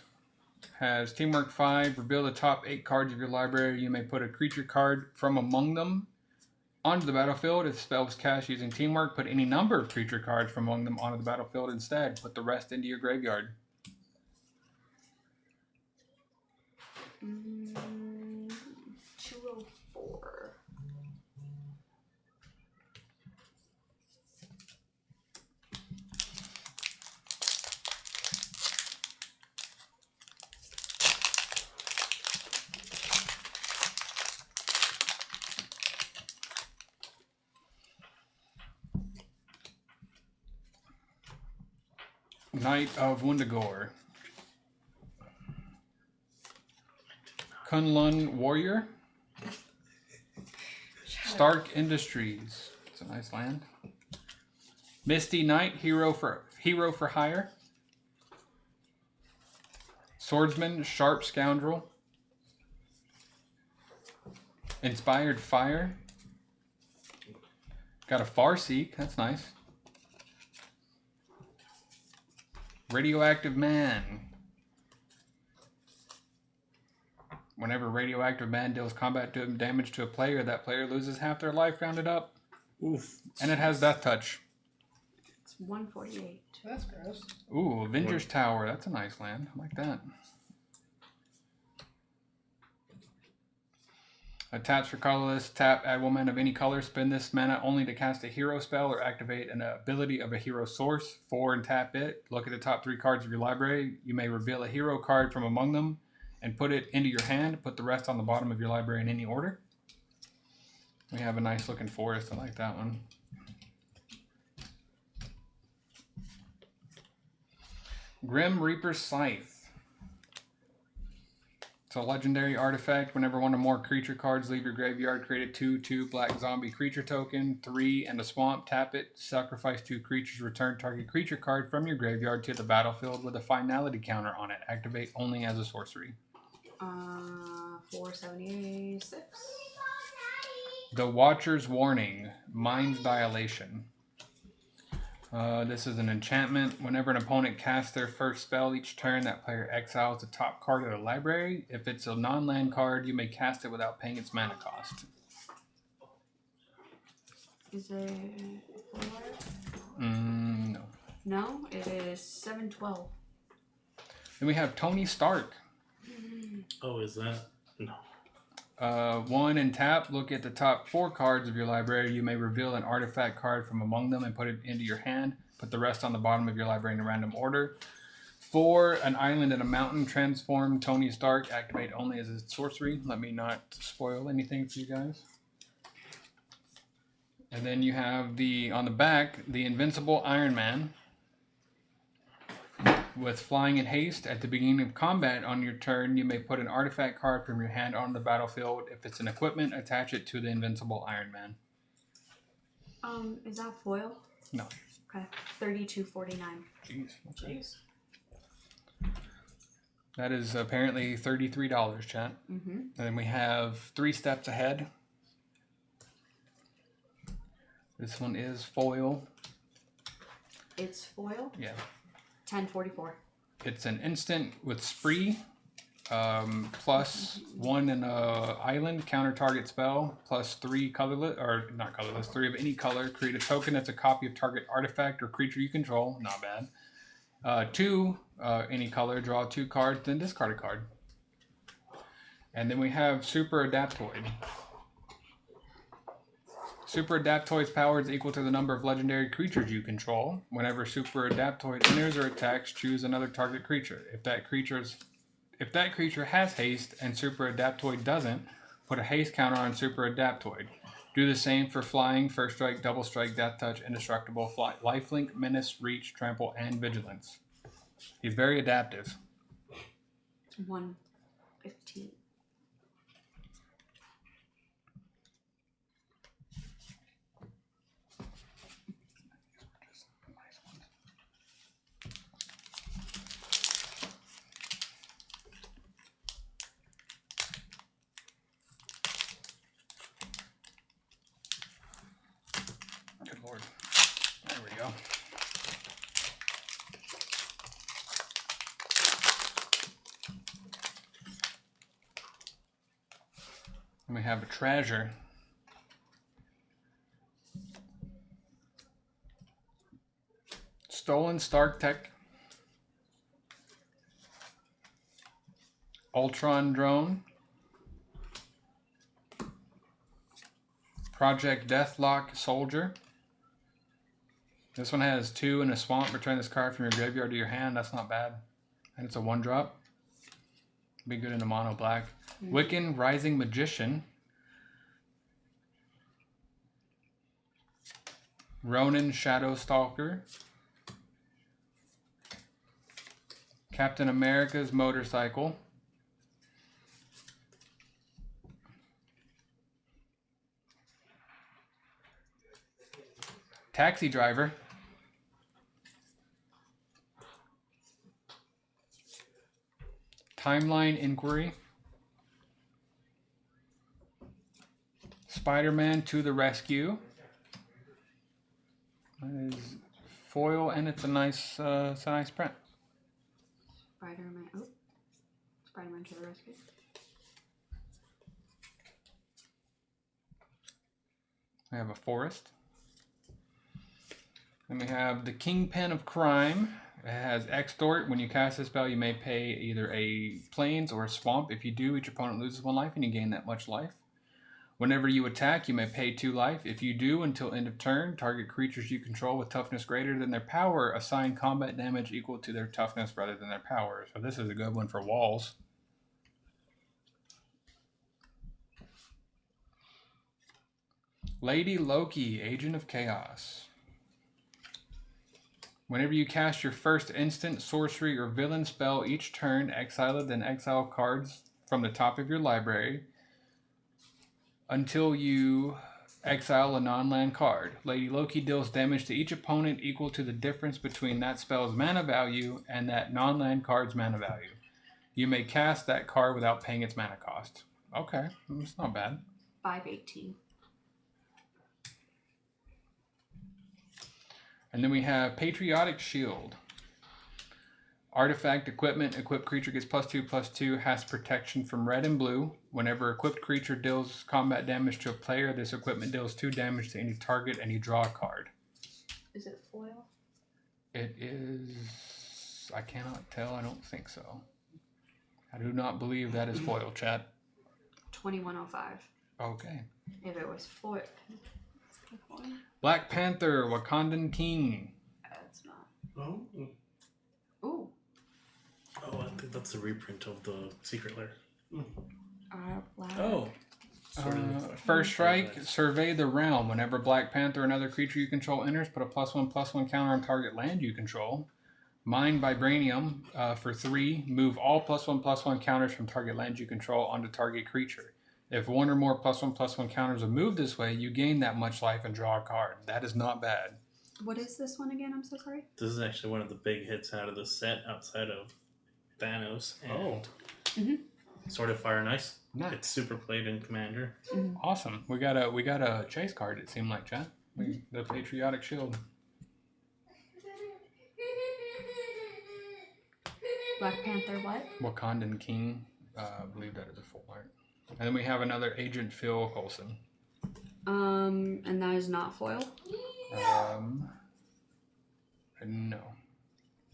has Teamwork 5. Reveal the top 8 cards of your library. You may put a creature card from among them onto the battlefield. If the spell was cast using Teamwork, put any number of creature cards from among them onto the battlefield instead. Put the rest into your graveyard. 204. Knight of Wundagore. Kunlun Warrior. Stark Industries. It's a nice land. Misty Knight, hero for hire. Swordsman, Sharp Scoundrel. Inspired Fire. Got a Farseek, that's nice. Radioactive Man. Whenever Radioactive Man deals combat damage to a player, that player loses half their life rounded up. Oof. And it has Death Touch. It's 148. That's gross. Ooh, Avengers Tower. That's a nice land. I like that. Taps for colorless. Tap, add 1 mana of any color. Spend this mana only to cast a hero spell or activate an ability of a hero source. 4 and tap it. Look at the top 3 cards of your library. You may reveal a hero card from among them and put it into your hand. Put the rest on the bottom of your library in any order. We have a nice looking forest. I like that one. Grim Reaper's Scythe. It's a legendary artifact. Whenever one or more creature cards leave your graveyard, create a 2/2 black zombie creature token, 3 and a swamp, tap it, sacrifice 2 creatures, return target creature card from your graveyard to the battlefield with a finality counter on it. Activate only as a sorcery. 476. The Watcher's Warning, Mind's Dilation. This is an enchantment. Whenever an opponent casts their first spell each turn, that player exiles the top card of the library. If it's a non-land card, you may cast it without paying its mana cost. Is it 4? No. No, it is 712. Then we have Tony Stark. Oh, is that? No. 1 and tap. Look at the top 4 cards of your library. You may reveal an artifact card from among them and put it into your hand. Put the rest on the bottom of your library in a random order. 4, an island and a mountain. Transform Tony Stark. Activate only as a sorcery. Let me not spoil anything for you guys. And then you have on the back, the Invincible Iron Man. With flying and haste, at the beginning of combat on your turn, you may put an artifact card from your hand on the battlefield. If it's an equipment, attach it to the Invincible Iron Man. Is that foil? No. Okay. 3249. Jeez. Jeez. That is apparently $33, chat. Mm-hmm. And then we have 3 steps ahead. This one is foil. It's foil. Yeah. 1044. It's an instant with spree. Plus 1 in a island counter target spell. Plus 3 colorless, or not colorless, 3 of any color. Create a token that's a copy of target artifact or creature you control. Not bad. 2 any color. Draw 2 cards, then discard a card. And then we have Super Adaptoid. Super Adaptoid's power is equal to the number of legendary creatures you control. Whenever Super Adaptoid enters or attacks, choose another target creature. If that creature has haste and Super Adaptoid doesn't, put a haste counter on Super Adaptoid. Do the same for flying, first strike, double strike, death touch, indestructible, fly, lifelink, menace, reach, trample, and vigilance. He's very adaptive. 115. Good lord. There we go. And we have a treasure. Stolen Stark Tech. Ultron Drone. Project Deathlock Soldier. This one has 2 in a swamp. Return this card from your graveyard to your hand. That's not bad. And it's a 1-drop. Be good in a mono black. Wiccan Rising Magician. Ronin Shadow Stalker. Captain America's Motorcycle. Taxi Driver. Timeline Inquiry. Spider-Man to the Rescue. That is foil, and it's a nice print. Spider-Man. Oh. Spider-Man to the rescue. We have a forest. Then we have the Kingpin of Crime. It has Extort. When you cast this spell, you may pay either a plains or a swamp. If you do, each opponent loses 1 life and you gain that much life. Whenever you attack, you may pay 2 life. If you do, until end of turn, target creatures you control with toughness greater than their power assign combat damage equal to their toughness rather than their power. So this is a good one for walls. Lady Loki, Agent of Chaos. Whenever you cast your first instant, sorcery, or villain spell each turn, exile it, then exile cards from the top of your library until you exile a non-land card. Lady Loki deals damage to each opponent equal to the difference between that spell's mana value and that non-land card's mana value. You may cast that card without paying its mana cost. Okay, that's not bad. 518. And then we have Patriotic Shield. Artifact equipment. Equipped creature gets +2/+2. Has protection from red and blue. Whenever equipped creature deals combat damage to a player, this equipment deals 2 damage to any target and you draw a card. Is it foil? It is... I cannot tell. I don't think so. I do not believe that is foil, chat. 2105. Okay. If it was foil. Black Panther, Wakandan King. That's not. Oh, Ooh. Oh, I think that's a reprint of the Secret Lair. Black. Oh. First strike, survey the realm. Whenever Black Panther or another creature you control enters, put a +1/+1 counter on target land you control. Mind Vibranium for 3. Move all +1/+1 counters from target land you control onto target creature. If 1 or more +1/+1 counters are moved this way, you gain that much life and draw a card. That is not bad. What is this one again? I'm so sorry. This is actually one of the big hits out of the set outside of Thanos and Oh. Sword of Fire and Ice. Nice. It's super played in Commander. Awesome. We got a chase card. It seemed like, Chad. The Patriotic Shield. Black Panther, what? Wakandan King. I believe that is a full art. And then we have another Agent Phil Coulson. And that is not foil. No.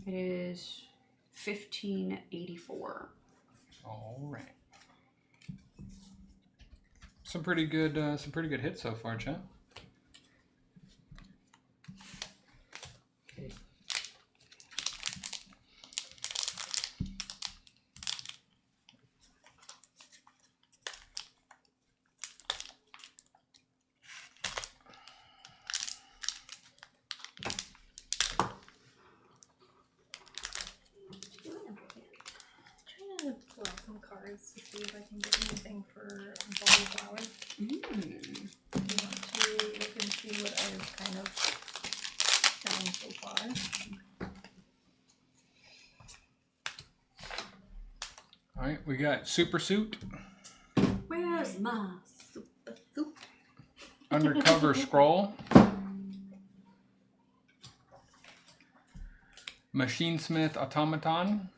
It is 1584. All right. Some pretty good hits so far, Chad. Okay. Trying to pull out some cards to see if I can get anything for Ball Flower. You want to look and see what I've kind of found so far. All right, we got Super Suit, Where's my super soup? Undercover Scroll, Machinesmith Automaton,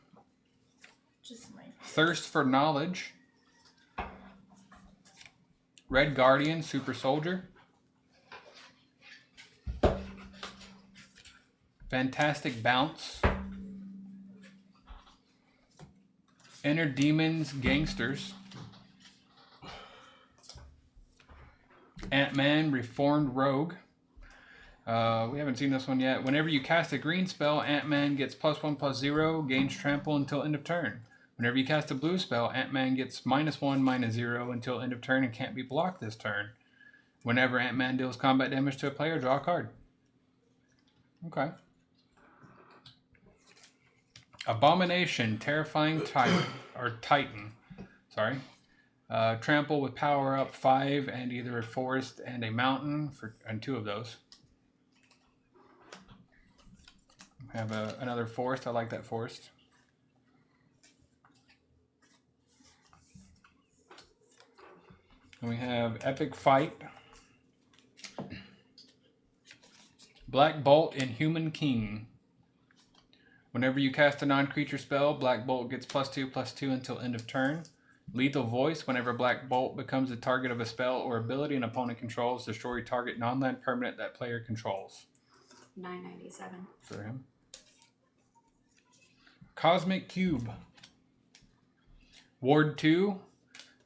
Just my Thirst for Knowledge, Red Guardian Super Soldier, Fantastic Bounce, Inner Demons Gangsters, Ant-Man Reformed Rogue. We haven't seen this one yet. Whenever you cast a green spell, Ant-Man gets +1/+0, gains trample until end of turn. Whenever you cast a blue spell, Ant-Man gets -1/-0 until end of turn and can't be blocked this turn. Whenever Ant-Man deals combat damage to a player, draw a card. Okay. Abomination, Terrifying Titan. Sorry. Trample with power up 5 and either a forest and a mountain and 2 of those. Have another forest. I like that forest. And we have Epic Fight, Black Bolt, and Human King. Whenever you cast a non-creature spell, Black Bolt gets +2/+2 until end of turn. Lethal Voice, whenever Black Bolt becomes the target of a spell or ability an opponent controls, destroy target non-land permanent that player controls. 997. For him. Cosmic Cube. Ward 2.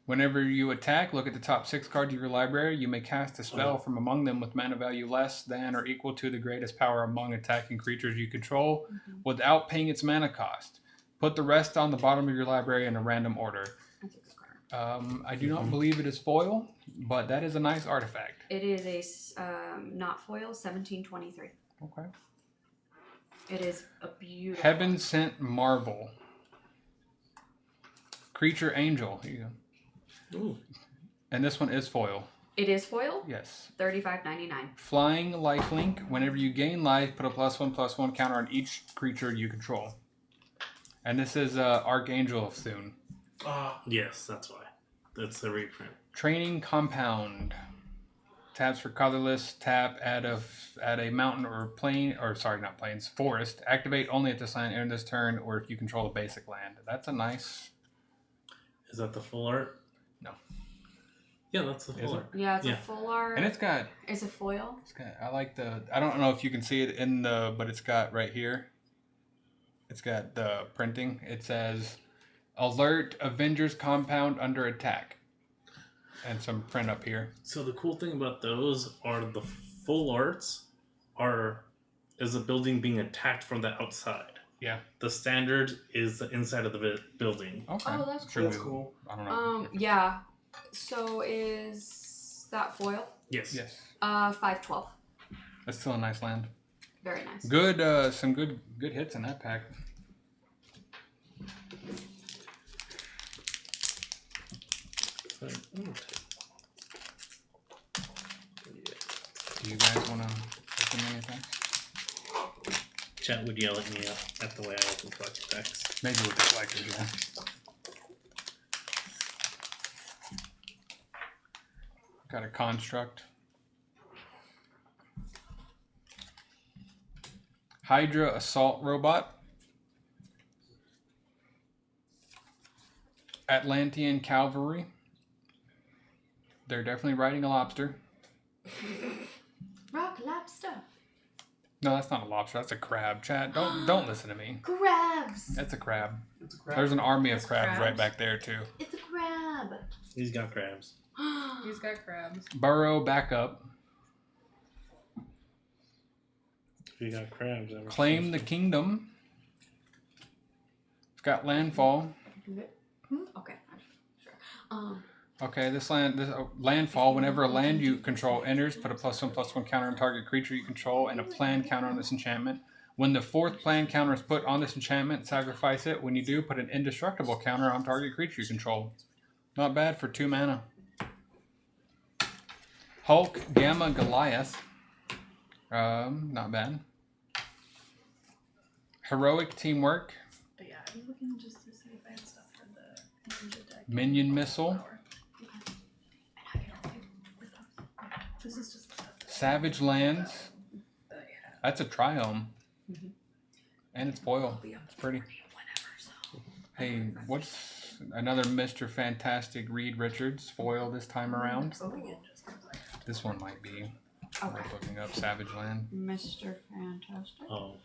Whenever you attack, look at the top 6 cards of your library. You may cast a spell from among them with mana value less than or equal to the greatest power among attacking creatures you control without paying its mana cost. Put the rest on the bottom of your library in a random order. That's a good card. I do not believe it is foil, but that is a nice artifact. It is a not foil, 1723. Okay. It is a beautiful. Heaven Sent Marvel. Creature Angel. Here you go. Ooh. And this one is foil. It is foil. Yes. 35.99. Flying Lifelink. Whenever you gain life, put a +1/+1 counter on each creature you control. And this is Archangel of Thune. Yes, that's why. That's the reprint. Training Compound. Taps for colorless. Tap add a mountain or plain, or sorry, not plains, forest. Activate only at this land end this turn, or if you control a basic land. That's a nice. Is that the full art? No. Yeah, that's the Is full it? art. Yeah, it's Yeah. a full art. And it's got. Is it foil? I like I don't know if you can see it in but it's got right here. It's got the printing. It says, "Alert Avengers Compound under attack," and some print up here. So the cool thing about those are the full arts is a building being attacked from the outside. Yeah. The standard is the inside of the building. Okay. Oh, that's Sure, That's cool. I don't know. Yeah. So is that foil? Yes. Yes. 512. That's still a nice land. Very nice. Good. Some good hits in that pack. Do you guys want to open anything? Chat would yell at me at the way I open collector decks. Maybe with the collectors, yeah. Got a construct. Hydra assault robot. Atlantean cavalry. They're definitely riding a lobster. Rock lobster. No, that's not a lobster. That's a crab. Chat, don't listen to me. Crabs. That's a crab. It's a crab. There's an army of It's crabs right crabs? back there too. It's a crab. He's got crabs. He's got crabs. Burrow back up. If you got crabs, that was Claim the kingdom. It's got landfall. Okay. Sure. Okay, this landfall. Whenever a land you control enters, put a +1/+1 counter on target creature you control and a plan counter on this enchantment. When the 4th plan counter is put on this enchantment, sacrifice it. When you do, put an indestructible counter on target creature you control. Not bad for 2 mana. Hulk Gamma Goliath. Not bad. Heroic Teamwork. But yeah, I'm looking just to see if I have stuff for the ninja deck. Minion Missile. This is just the stuff that Savage Lands. I have. That's a triome. And it's foil. It's pretty. Hey, what's another Mr. Fantastic Reed Richards foil this time around? This one might be. Worth looking up Savage Land. Mr. Fantastic. Oh.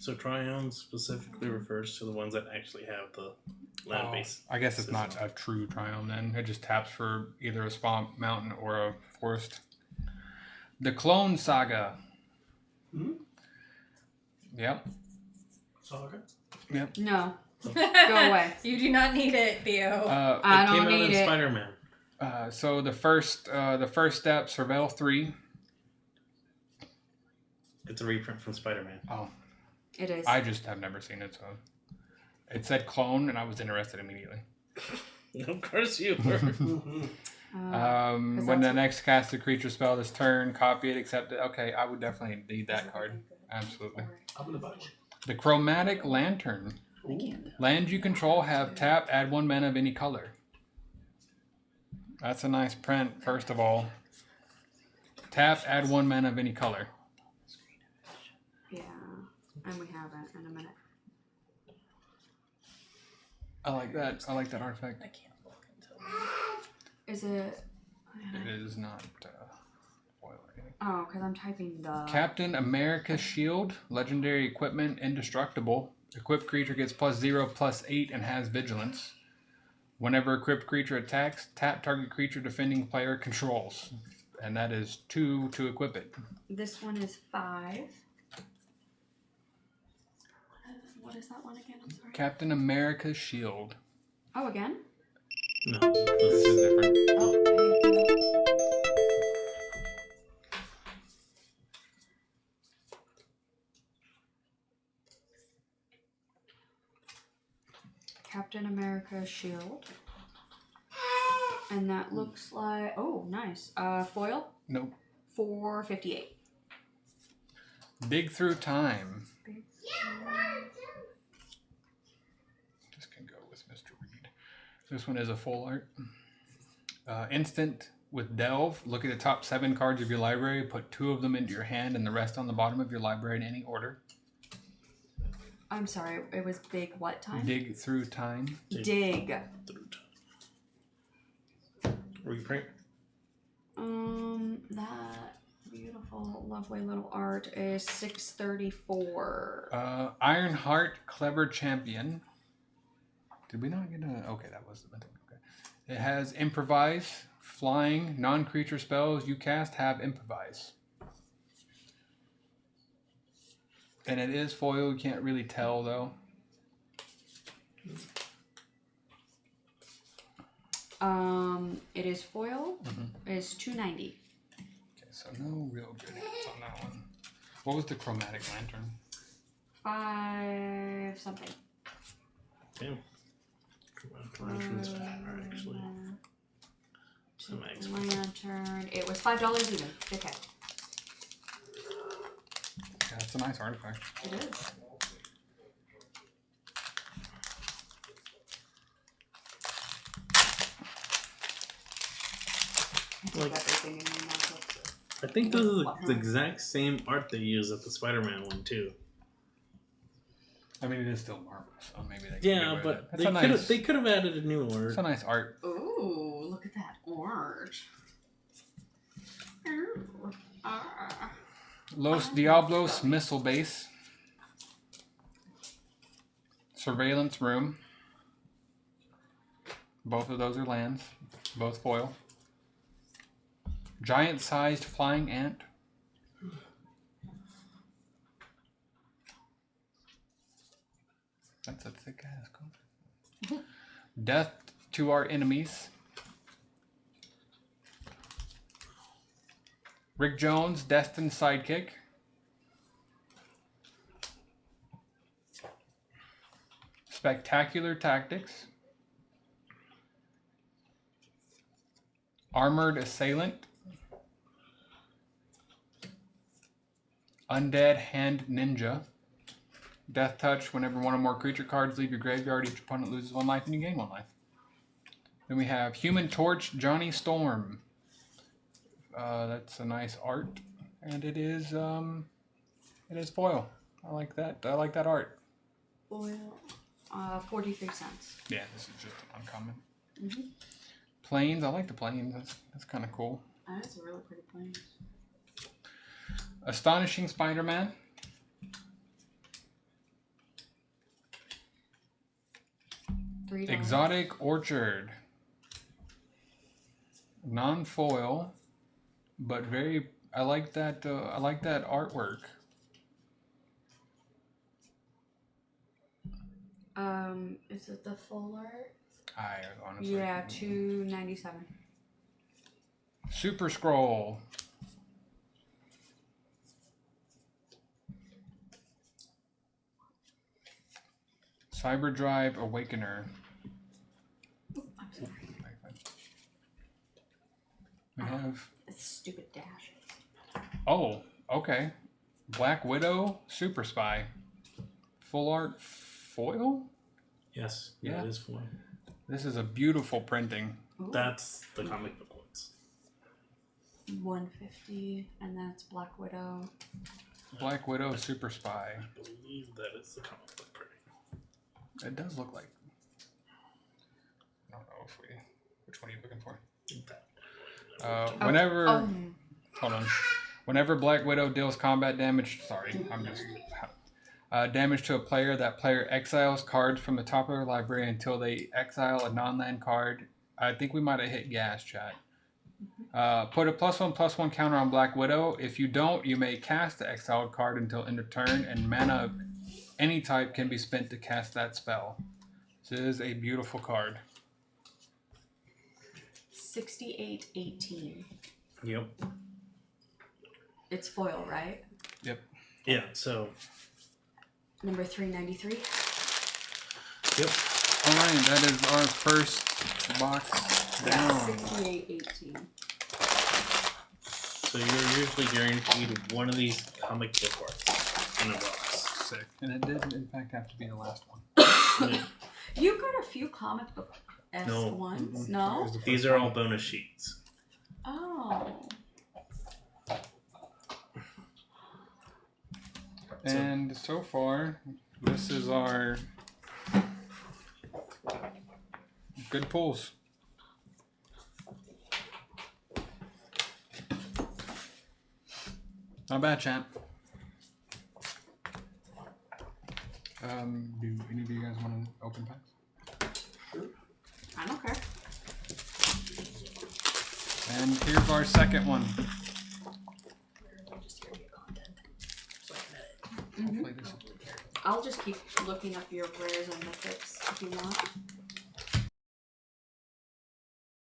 So Triome specifically refers to the ones that actually have the land base. I guess it's not a true triome then. It just taps for either a swamp, mountain, or a forest. The Clone Saga. Hmm? Yep. Saga? Yep. No. Go away. You do not need it, Theo. I It don't came out need in it. Spider-Man. So the first step, Surveil 3. It's a reprint from Spider-Man. Oh, It is. I just have never seen it, so it said clone, and I was interested immediately. Of course you were. When the next casted creature spell this turn, copy it, accept it. Okay, I would definitely need that card. Absolutely. I'm gonna bunch. The Chromatic Lantern. Land you control have tap, add 1 mana of any color. That's a nice print, first of all. Tap, add 1 mana of any color. Yeah. And we haven't in a minute. I like that. I like that artifact. I can't look until. Is it? It is not foil or anything. Oh, because I'm typing the. Captain America Shield. Legendary equipment, indestructible. Equipped creature gets +0/+8 and has vigilance. Whenever equipped creature attacks, tap target creature defending player controls. And that is 2 to equip it. This one is 5. What is that one again? I'm sorry. Captain America Shield. Oh, again? No, This this is different. Oh, thank you. Captain America Shield. And that looks like, oh, nice. Foil, Nope. 458. Dig Through Time. This can go with Mr. Reed. This one is a full art. Instant with Delve. Look at the top 7 cards of your library. Put 2 of them into your hand and the rest on the bottom of your library in any order. I'm sorry, it was big what time? Dig Through Time. Dig. reprint. That beautiful, lovely little art is 634. Ironheart Clever Champion. Did we not get a... Okay, that was the... Okay. It has Improvise, Flying, non-creature spells you cast have Improvise. And it is foil, you can't really tell though. It is foil. It is 290. Okay, so no real good hits on that one. What was the Chromatic Lantern? 5 something. Damn. Lanterns are actually some Lantern. It was $5 even. Okay. Yeah, That's a nice artifact. It is. Like, Everything in your notebook. I think this is the exact same art they use at the Spider-Man one too. I mean, it is still Marvel, so maybe they can Yeah, get away with but it. That's they could have added a new art. It's a nice art. Ooh, look at that orange. Ooh. Ah. Los Diablos missile base. Surveillance room. Both of those are lands. Both foil. Giant-sized flying ant. That's a thick ass card. Death to our enemies. Rick Jones, destined sidekick. Spectacular tactics. Armored assailant. Undead hand ninja. Death touch. Whenever one or more creature cards leave your graveyard, each opponent loses 1 life and you gain 1 life. Then we have Human Torch Johnny Storm. That's a nice art, and it is foil. I like that. I like that art. Foil. 43 cents. Yeah, this is just an uncommon. Mm-hmm. Planes. I like the planes. That's kind of cool. That's a really pretty plane. Astonishing Spider-Man. $3. Exotic Orchard. Non-foil, but very. I like that. I like that artwork. Is it the full art? I honestly. Yeah, $2.97. Super Scroll. Cyberdrive Awakener. Ooh, I'm sorry. We have. It's stupid dashes. Oh, okay. Black Widow Super Spy. Full art foil? Yes, Yeah. that is foil. This is a beautiful printing. Ooh, That's the comic book ones. $150, and that's Black Widow. Black Widow Super Spy. I believe that is the comic book printing. It does look like. I don't know if we. Which one are you looking for? Whenever. Hold on. Whenever Black Widow deals combat damage. Sorry, I'm just. Damage to a player, that player exiles cards from the top of their library until they exile a non-land card. I think we might have hit gas, chat. Put a +1/+1 counter on Black Widow. If you don't, you may cast the exiled card until end of turn, and mana of any type can be spent to cast that spell. This is a beautiful card. $68.18. Yep. It's foil, right? Yep. Yeah, so. Number 393. Yep. All right, that is our first box down. 68.18. So you're usually guaranteed one of these comic book arts in a box. Sick. And it did, in fact, have to be the last one. Yeah. You got a few comic book No. ones? That No? was the These first are one. all bonus sheets. Oh. And so far, this is our good pulls. Not bad, champ. Do any of you guys want to open packs? I don't care. And here's our second one. Hopefully this is I'll just keep looking up your rares and mythics if you want.